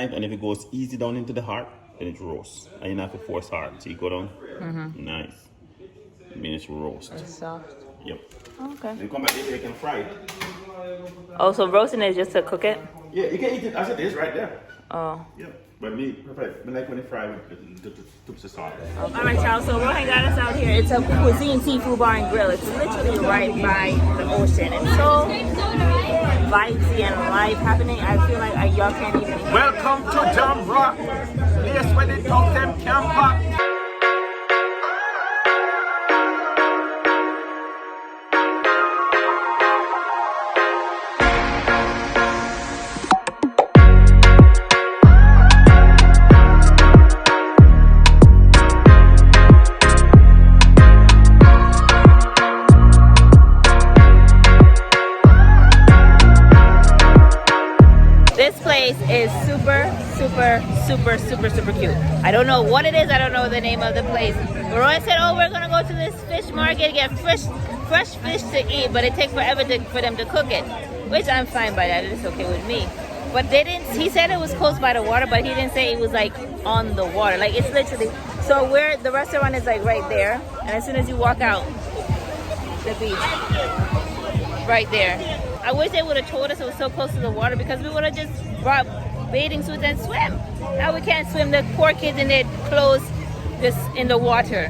knife, and if it goes easy down into the heart, then it roasts. And you don't have to force hard. So you go down. Nice. I mean, it's roast. It's soft. Yep. Okay. You come back later, you can fry it. Oh, so roasting is just to cook it? Yeah, you can eat it as it is right there. Oh. Yep. But me like when you fry with the tubes of salt. All right, y'all. So Rohan got us out here. It's a cuisine seafood bar and grill. It's literally right by the ocean. It's so vibey and life happening. I feel like y'all can't even. Welcome to Jam Rock, place where they talk them camp back. Is super cute. I don't know what it is. I don't know the name of the place. Roy said, oh, we're gonna go to this fish market, get fresh fish to eat, but it takes forever for them to cook it, which I'm fine by that. It's okay with me. But they didn't. He said it was close by the water, but he didn't say it was like on the water. Like it's literally. So where the restaurant is like right there, and as soon as you walk out, the beach, right there. I wish they would have told us it was so close to the water because we would have just brought bathing suits and swim. Now we can't swim. The poor kids in their clothes just in the water.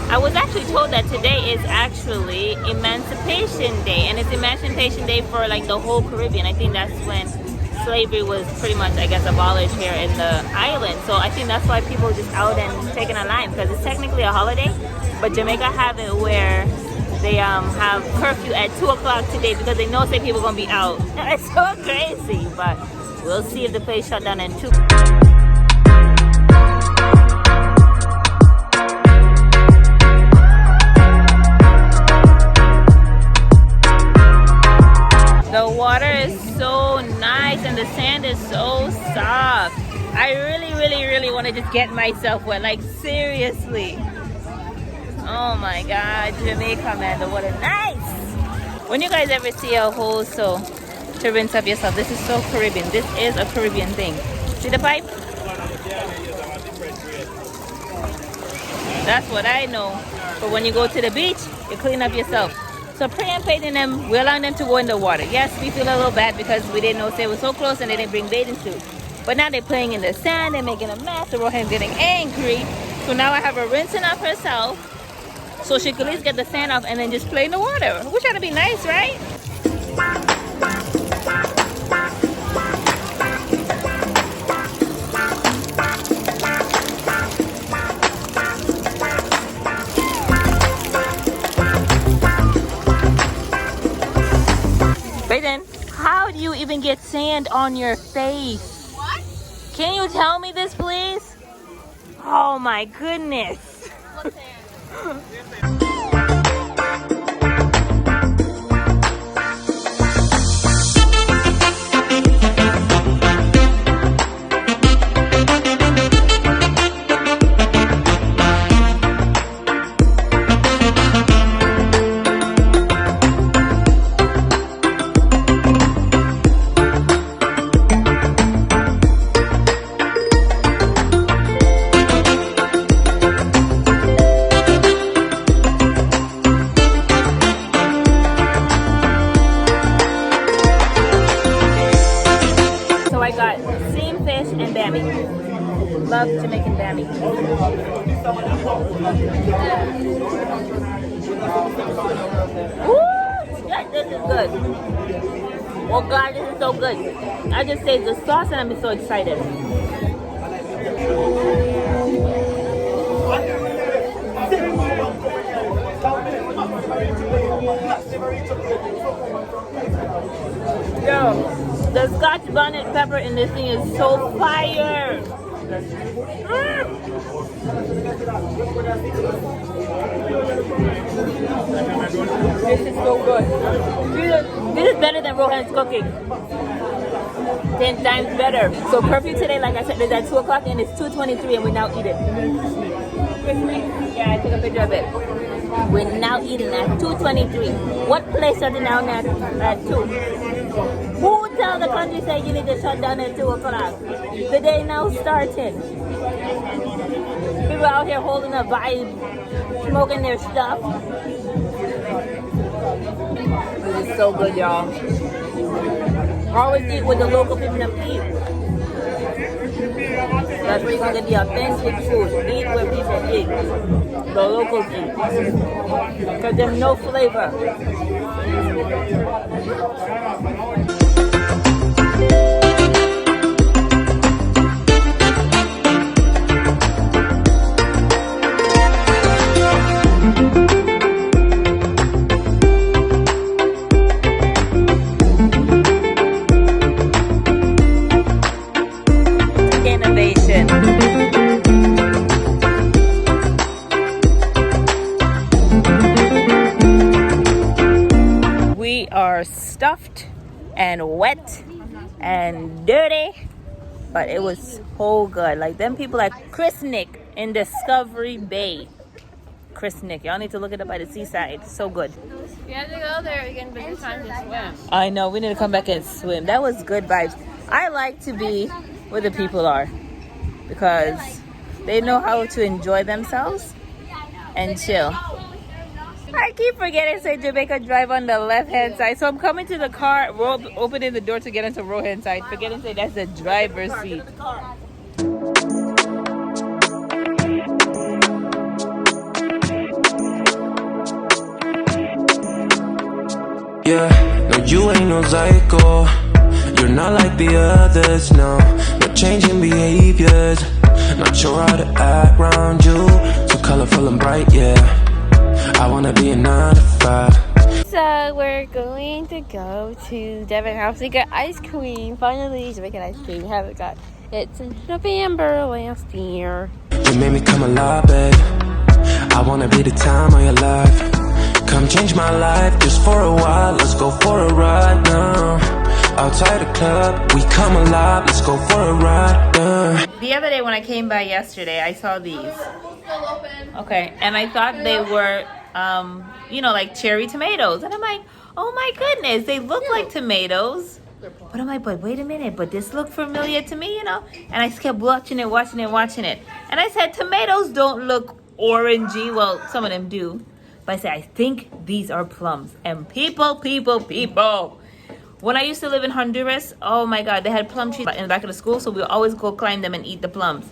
I was actually told that today is actually Emancipation Day, and it's Emancipation Day for like the whole Caribbean. I think that's when slavery was pretty much, I guess, abolished here in the island. So I think that's why people are just out and taking a line, because it's technically a holiday, but Jamaica have it where they have curfew at 2 o'clock today because they know say people are gonna be out. It's so crazy, but we'll see if the place shut down in 2. The water is so nice and the sand is so soft. I really want to just get myself wet, like seriously. Oh my God, Jamaica, man, the water nice. When you guys ever see a hole so to rinse up yourself, this is so Caribbean. This is a Caribbean thing. See the pipe? That's what I know. But when you go to the beach, you clean up yourself. So Pray and Peyton them, we allowed them to go in the water. Yes, we feel a little bad because we didn't know they were so close and they didn't bring bathing suits. But now they're playing in the sand, they're making a mess, and Rohan's getting angry. So now I have her rinsing off herself so she could at least get the sand off and then just play in the water. We're trying to be nice, right? How do you even get sand on your face? What? Can you tell me this, please? Oh my goodness. What sand? Love Jamaican bammy. Woo! Yeah, this is good. Oh God, this is so good. I just saved the sauce and I'm so excited. Yo, the Scotch bonnet pepper in this thing is so fire. This is so good. This is better than Rohan's cooking. 10 times better. So curfew today, like I said, is at 2 o'clock and it's 2:23 and we now eat it. Yeah, I took a picture of it. We're now eating at 2:23. What place are they now at 2? Who tell the country say you need to shut down at 2 o'clock? The day now started. People out here holding a vibe, smoking their stuff. This is so good, y'all. Always eat with the local people that eat. That's where you're gonna get the authentic food. Eat where people eat. The locals eat. Because there's no flavor. Innovation. We are stuffed and wet and dirty, but it was so good. Like them people at CrisNic in Discovery Bay. CrisNic, y'all need to look it up by the Seaside. So good. You have to go there again, but it's time to swim. I know, we need to come back and swim. That was good vibes. I like to be where the people are because they know how to enjoy themselves and chill. I keep forgetting to say Jamaica drive on the left hand side. So I'm coming to the car, opening the door to get into row hand side. Forgetting to say that's the driver's seat. Yeah, no, you ain't no psycho. You're not like the others, no. No changing behaviors. Not sure how to act around you. So colorful and bright, yeah. I wanna be a 9 to 5. So we're going to go to Devon House to get ice cream. Finally, Jamaican ice cream. We haven't got it since November last year. You made me come alive, babe. I wanna be the time of your life. Come change my life just for a while. Let's go for a ride now. Outside the club, we come alive. Let's go for a ride now. The other day when I came by yesterday, I saw these. Okay, and I thought they were, like cherry tomatoes. And I'm like, oh my goodness, they look like tomatoes. But I'm like, but wait a minute, but this looked familiar to me, And I kept watching it. And I said, tomatoes don't look orangey. Well, some of them do. But I said, I think these are plums. And people. When I used to live in Honduras, oh my God, they had plum trees in the back of the school. So we would always go climb them and eat the plums.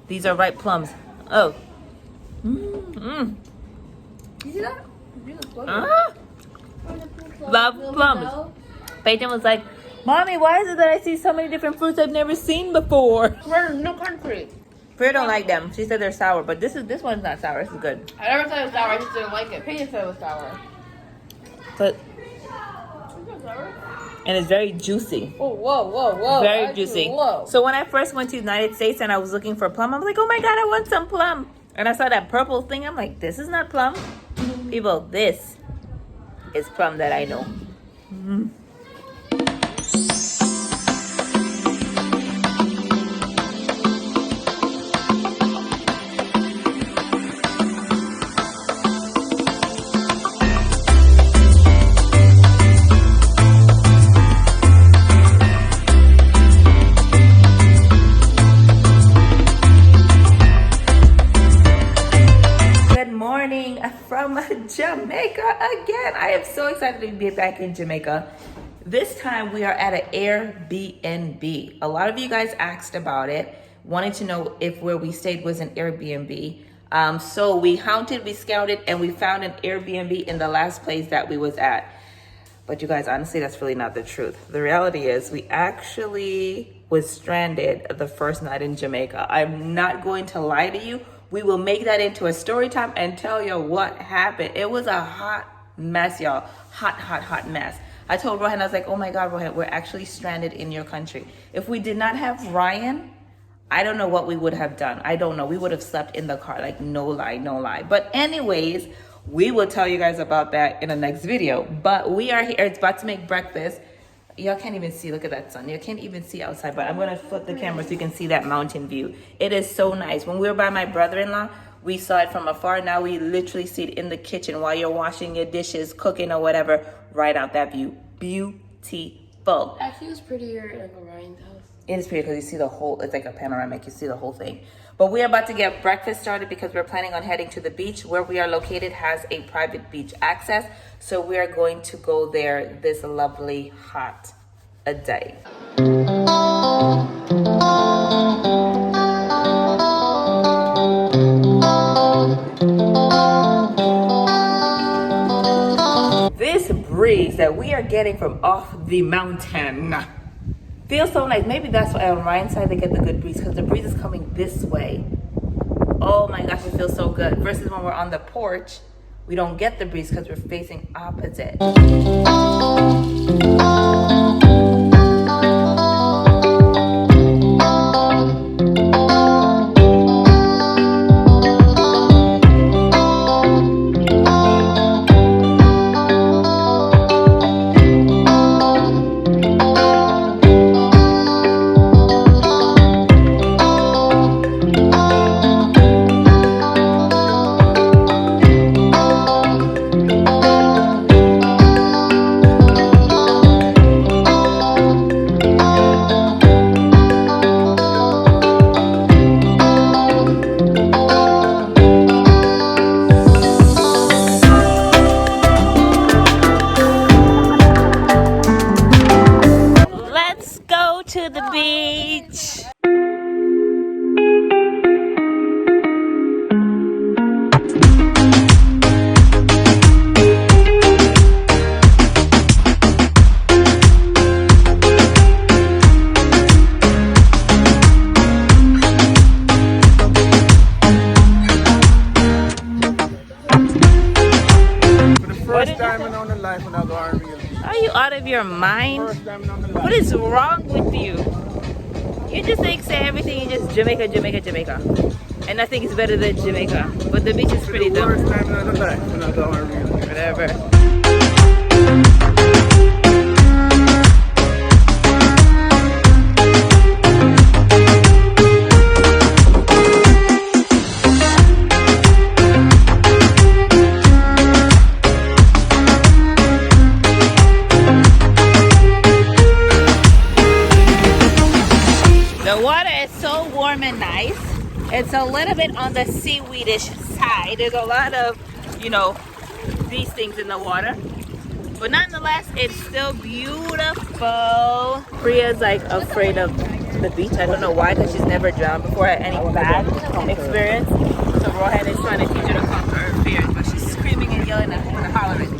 These are ripe plums. Oh. You see that? Love plums. Peyton was like, Mommy, why is it that I see so many different fruits I've never seen before? We're in no country. Freya don't like them. She said they're sour, but this one's not sour. This is good. I never said it was sour. I just didn't like it. Peyton said it was sour. But and it's very juicy. Oh, whoa. Very juicy. Whoa. So when I first went to the United States and I was looking for plum, I was like, oh my God, I want some plum. And I saw that purple thing. I'm like, this is not plum. People, this is plum that I know. From Jamaica again. I am so excited to be back in Jamaica. This time we are at an Airbnb. A lot of you guys asked about it, wanting to know if where we stayed was an Airbnb. So we hunted, we scouted, and we found an Airbnb in the last place that we was at. But you guys, honestly, that's really not the truth. The reality is we actually was stranded the first night in Jamaica. I'm not going to lie to you. We will make that into a story time and tell you what happened. It was a hot mess, y'all. Hot mess. I told Rohan, I was like, oh my God, Rohan, we're actually stranded in your country. If we did not have Ryan, I don't know what we would have done. I don't know. We would have slept in the car, like no lie. But anyways, we will tell you guys about that in the next video. But we are here. It's about to make breakfast. Y'all can't even see. Look at that sun. You can't even see outside, but I'm going to flip the camera so you can see that mountain view. It is so nice. When we were by my brother-in-law, we saw it from afar. Now we literally see it in the kitchen while you're washing your dishes, cooking or whatever, right out that view. Beautiful. Actually, it was prettier in Uncle Ryan's house. It is pretty because you see the whole, it's like a panoramic, you see the whole thing. But we're about to get breakfast started because we're planning on heading to the beach. Where we are located has a private beach access. So we are going to go there this lovely hot a day. This breeze that we are getting from off the mountain feels so nice. Maybe that's why on Ryan's side they get the good breeze, because the breeze is coming this way. Oh my gosh, it feels so good. Versus when we're on the porch, we don't get the breeze because we're facing opposite. To the beach. First time in the life when I go on real beach. Are you out of your mind? First time in the life. What is wrong with you? You just say everything, you just Jamaica, Jamaica, Jamaica. And nothing is better than Jamaica. But the beach is pretty though. First time in the life when I go on real beach. Whatever. The water is so warm and nice. It's a little bit on the seaweedish side. There's a lot of, you know, these things in the water. But nonetheless, it's still beautiful. Priya's like afraid of the beach. I don't know why, because she's never drowned before, had any bad experience. So Rohan is trying to teach her to conquer her fears, but she's screaming and yelling and hollering.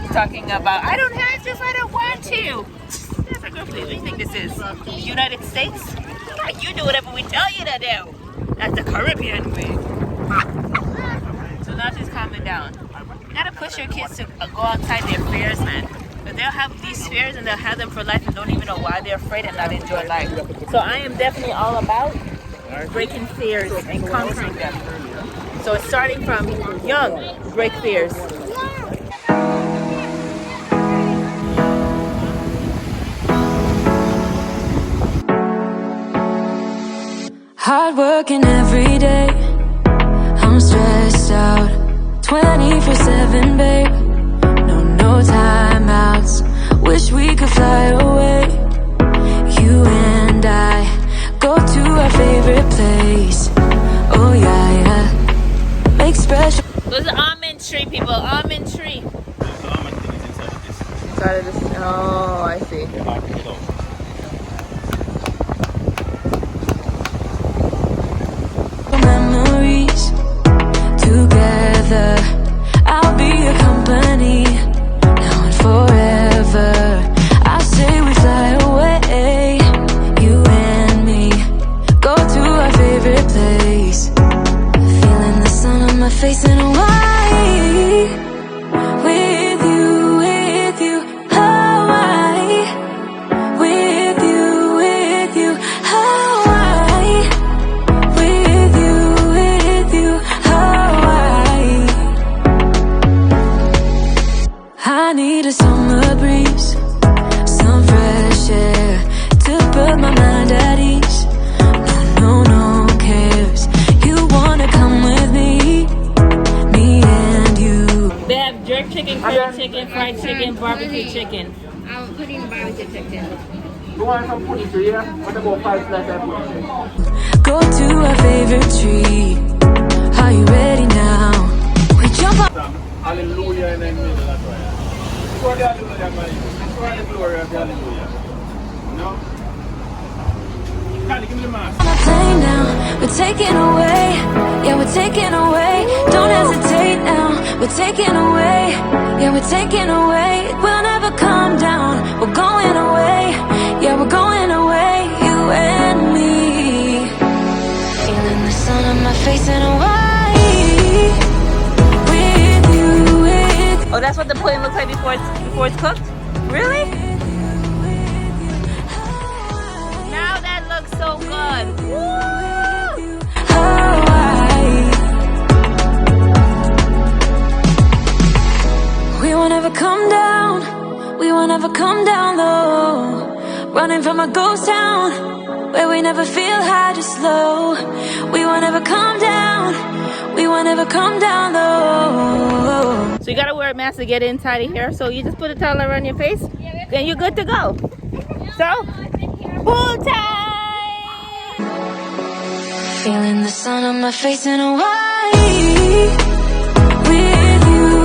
Talking about, I don't have to, I don't want to. That's a girl, please. What do you think this is? The United States? You do whatever we tell you to do. That's the Caribbean way. So now she's calming down. You gotta push your kids to go outside their fears, man. But they'll have these fears and they'll have them for life and don't even know why they're afraid and not enjoy life. So I am definitely all about breaking fears and conquering them. So it's starting from young, break fears. Hard working every day, I'm stressed out 24/7, babe. No timeouts, wish we could fly away. You and I go to our favorite place. Oh yeah, make special. There's an almond tree, people, almond tree. Inside of this, oh, I see. Memories together, I'll be your company now and forever. I say we fly away, you and me, go to our favorite place. Feeling the sun on my face in Hawaii. With you, Hawaii. With you, Hawaii. With you, Hawaii. I need a summer breeze, some fresh air to put my mind at ease. No cares. You wanna putting curry chicken, fried chicken, barbecue chicken. I'm putting barbecue chicken. You want some pudding too, yeah? What about 5 slices of pudding? Go to our favorite tree. Are you ready now? We jump up. Hallelujah in the middle of that. Show the hallelujah, man. Show the glory of the hallelujah. No? Kylie, give me the mask. On a plane now, we're taking away. Yeah, we're taking away. Don't hesitate now. We're taking away. Yeah, we're taking away. We'll never come down. We're going away. Yeah, we're going away. You and me. Feeling the sun on my face in Hawaii. With you, with you. Oh, that's what the pudding looks like before it's cooked? Really? Now that looks so good. Woo! Hawaii. We won't ever come down. We won't ever come down low. Running from a ghost town where we never feel high, just low. We won't ever come down. We won't ever come down low. So you gotta wear a mask to get inside of here. So you just put a towel around your face, then you're good to go. So, pull tight! Feeling the sun on my face in Hawaii. With you,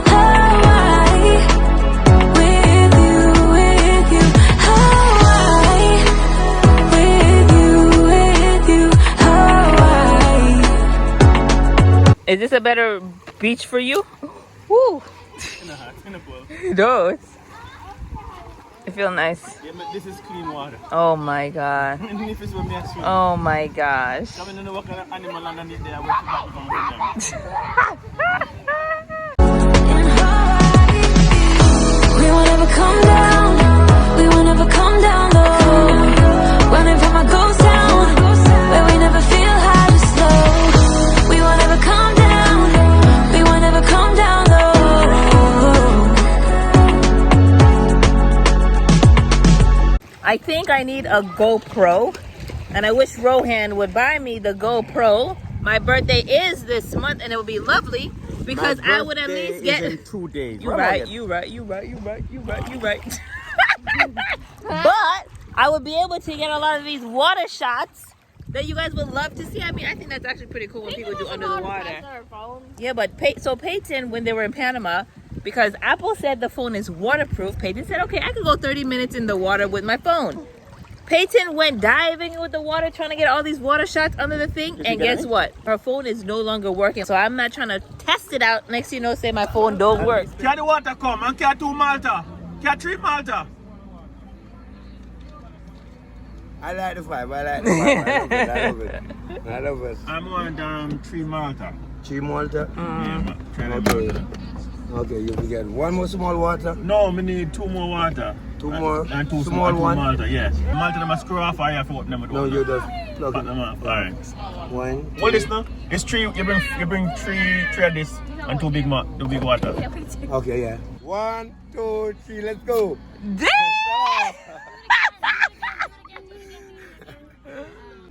Hawaii. With you, Hawaii. With you, Hawaii. Is this a better beach for you? Woo! It does. It feels nice. Yeah, but this is clean water. Oh my god. If it's with me, I swim. Oh my gosh. I don't know what kind of animal underneath there. I went to back from them. In Hawaii. We won't ever come down. We won't ever come down low. Running from a ghost town where we never feel high, just low. We won't ever come down. We won't ever come down low. I think I need a GoPro, and I wish Rohan would buy me the GoPro. My birthday is this month, and it would be lovely because I would at least get. in 2 days. You right. But I would be able to get a lot of these water shots that you guys would love to see. I mean, I think that's actually pretty cool when people do under the water. Yeah, but Peyton, when they were in Panama, because Apple said the phone is waterproof, Peyton said, okay, I could go 30 minutes in the water with my phone. Peyton went diving with the water, trying to get all these water shots under the thing, and guess what? Her phone is no longer working. So I'm not trying to test it out. Next thing you know, say my phone don't work. Can the water come? And can 2 Malta? Can 3 Malta? I like the 5. I like the 5. I love it. I love it. I'm on 3 Malta. 3 Malta? Yeah, man. Okay. Okay, you will get 1 more small water. No, we need 2 more water. 2 more And 2 small one. Malta, yes. Malta, they must screw off, or you have to open them with No, water. you just plug Put it. them off. Alright. 1. Well, listen, it's 3. You bring 3 of this and 2 big water. Okay, yeah. 1, 2, 3, let's go.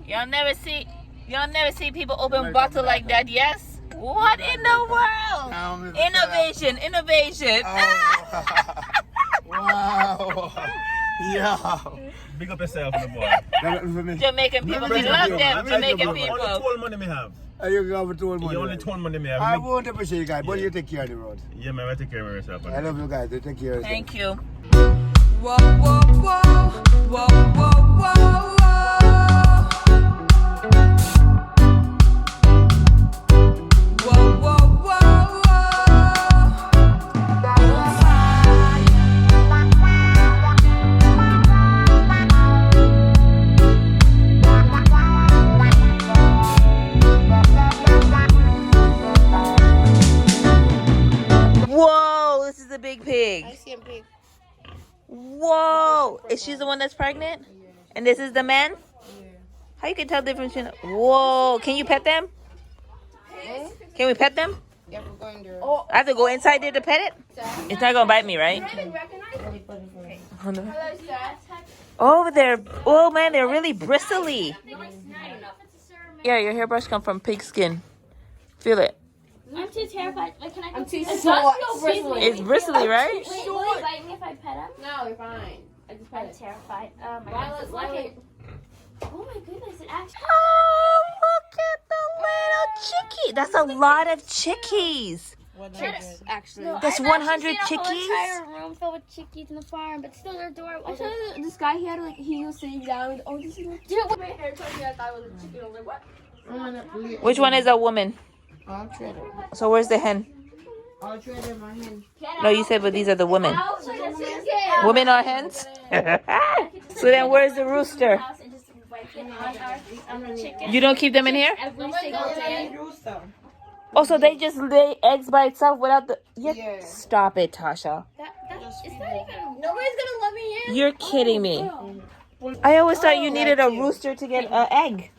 Y'all never see people open bottle like that, yes? What in the world? Innovation. Wow. Yeah. Big up yourself, my boy. Jamaican people, we love them. Jamaican Only people. 12 money me have. You have a toll money. You only 12 money me have. I won't appreciate you guys, but you take care of the road. Yeah, man, I take care of myself. I love you guys. You take care of yourself. Thank you. Whoa, whoa, whoa, whoa, whoa, whoa, whoa. Whoa, this is a big pig. I see a big. Whoa, is she the one that's pregnant? And this is the man? How you can tell the difference between? Whoa, can you pet them? Can we pet them? Yeah, we're going there. I have to go inside there to pet it? It's not gonna bite me, right? Oh, oh man, they're really bristly. Yeah, your hairbrush come from pig skin. Feel it. I'm too terrified. Like, can I go? I'm too It's short. not so bristly. It's bristly, right? Wait, will you bite me if I pet him? No, you're fine. I just I'm terrified. Oh my Violet, goodness. Violet. Oh my goodness, it actually. Oh, look at the little chickie. That's a lot of chickies. Actually. No, That's I've 100 actually seen a whole chickies? entire room filled with chickies in the farm, but still they're adorable. I saw this guy, he was sitting down. Oh, this is my hair told me I thought it was a chicken. I was like, what? Which one is a woman? All three of them. So where's the hen? All three of them are hen. No, you said, but these are the women. Women are hens? So then where's the rooster? You don't keep them in here? Every single day. Oh, so they just lay eggs by itself without the... Yeah. Stop it, Tasha. It's not even. Nobody's gonna let me in. You're kidding me. I always thought you needed a rooster to get an egg.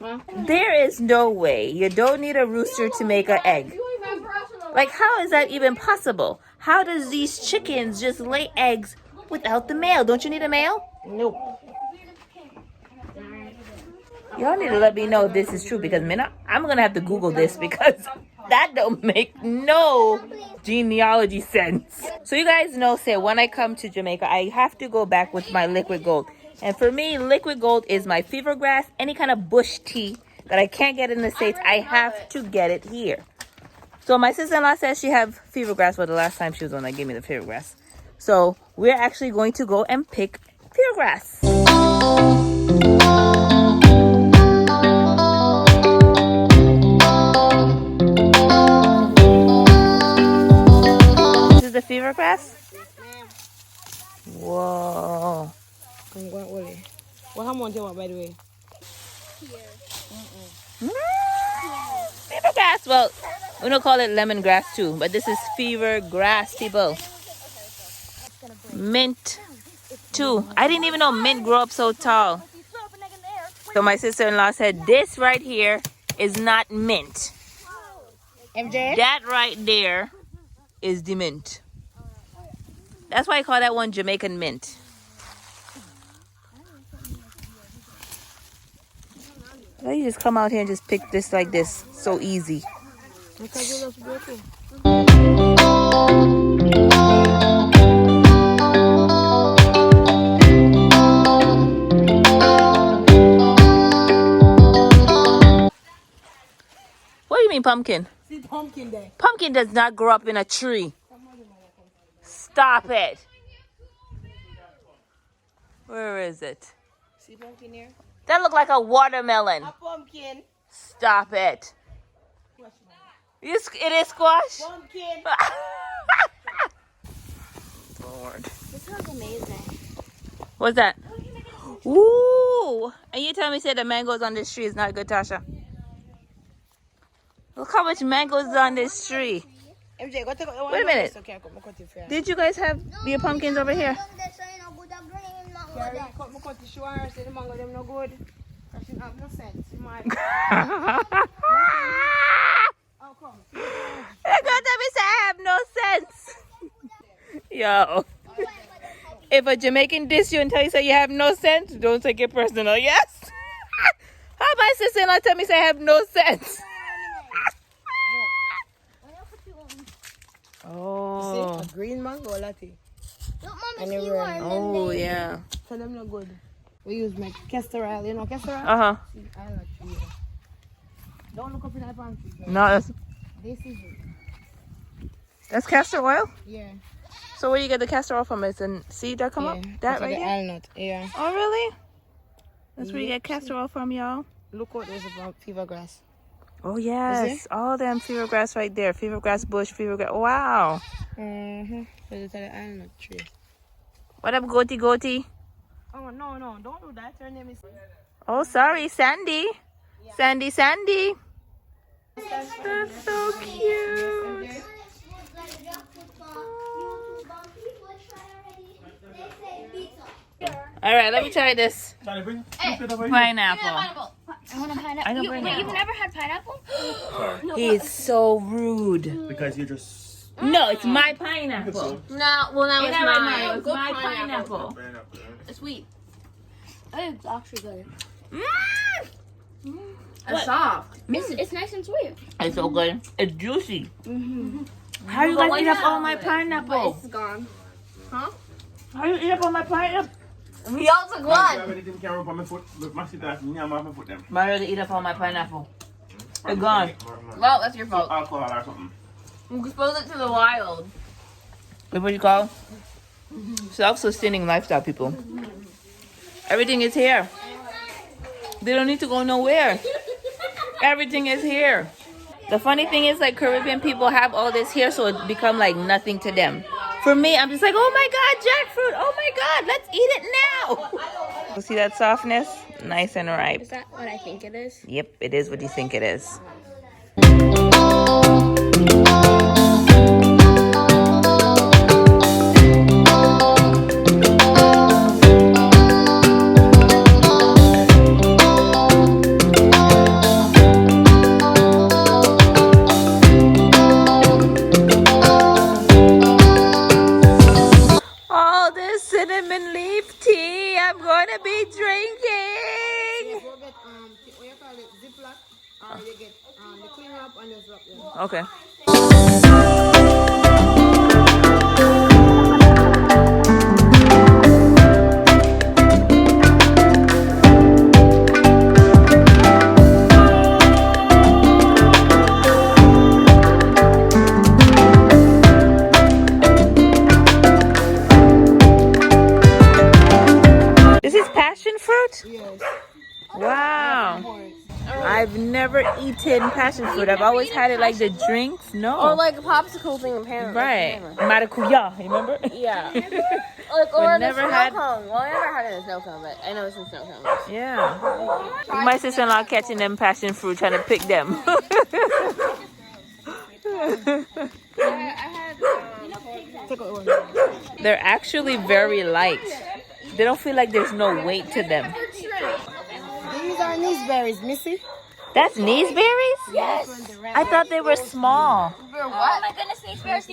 There is no way. You don't need a rooster to make an egg. Like, how is that even possible? How does these chickens just lay eggs without the male? Don't you need a male? Nope. Y'all need to let me know if this is true, because I'm going to have to Google this, because that don't make no genealogy sense. So you guys know, say, when I come to Jamaica, I have to go back with my liquid gold. And for me, liquid gold is my fever grass, any kind of bush tea that I can't get in the States, I have to get it here. So my sister-in-law says she have fever grass. Well, the last time she was on, that gave me the fever grass. So we're actually going to go and pick fever grass. This is the fever grass? Whoa. Well, how much do you want, by the way? Fever grass. Well, we don't call it lemongrass too, but this is fever grass, people. Mint too. I didn't even know mint grew up so tall. So my sister-in-law said this right here is not mint. MJ? That right there is the mint. That's why I call that one Jamaican mint. Why you just come out here and just pick this like this? So easy. Because you love beautiful. What do you mean pumpkin? See pumpkin there. Pumpkin does not grow up in a tree. Stop it. Where is it? See pumpkin here? That look like a watermelon. A pumpkin. Stop it. It is squash? Pumpkin. Lord. This smells amazing. What's that? Ooh. And you tell me, say the mangoes on this tree is not good, Tasha. Look how much mangoes is on this tree. MJ, go take out. Wait a minute. Did you guys have your pumpkins over here? They're gonna tell me say I have no sense. Yo. If a Jamaican diss you and tell you say you have no sense, don't take it personal, yes? How my sister-in-law tell me say I have no sense? Oh. See, a green mango latte. Look, Mama, Anywhere. Oh, yeah. So them not good. We use my Castor oil. You know Castor oil? Uh-huh. See, I like to use it. Don't look up in that pantry. No, This is it. that's castor oil? Yeah. So where do you get the castor oil from? It's a seed that come up? That right the here? alnut. Yeah. Oh, really? That's where you get castor oil from, y'all. Look out, there's a fever grass. Oh, yes. All them fever grass right there. Fever grass bush, fever grass. Wow. Mm-hmm. So it's the alnut tree. What up, goatee goatee? Oh, no, don't do that. Her name is... Oh, sorry, Sandy. Yeah. Sandy. That's so cute. All right, let me try this. Pineapple. I want a pineapple. I don't bring Wait, it. you've never had pineapple? He's so rude. Because you just... No, it's my pineapple. No, well, now it's mine. It's my pineapple. It's sweet. It's actually good. It's soft. It's nice and sweet. It's so good. It's juicy. How you guys eat up all my pineapple? It's gone. Huh? How you eat up all my pineapple? We all took one. Everything came up on my foot. Look, my sister asked me, I'm off my foot them. Mario to eat up all my pineapple. It's gone. Well, that's your fault. Alcohol or something. You expose it to the wild. What do you call? Self-sustaining lifestyle, people. Everything is here. They don't need to go nowhere. Everything is here. The funny thing is, like, Caribbean people have all this here, so it become like nothing to them. For me, I'm just like, oh my God, jackfruit. Oh my God, let's eat it now. You see that softness? Nice and ripe. Is that what I think it is? Yep, it is what you think it is. All this cinnamon leaf tea I'm gonna be drinking. Okay. This is passion fruit? Yes. Wow. I've never eaten passion fruit. I've always had it like the drinks. No. Or like a popsicle thing, apparently. Right. Maracuya, you remember? Yeah. Like, or in a never snow had- cone. Well, I never had it in a snow cone, but I know it's in snow cone. Yeah. My sister-in-law catching them passion fruit, trying to pick them. They're actually very light. They don't feel like there's no weight to them. These are gooseberries, Missy. That's gooseberries? Yes. I thought they were small. For what? Oh my goodness, these bears.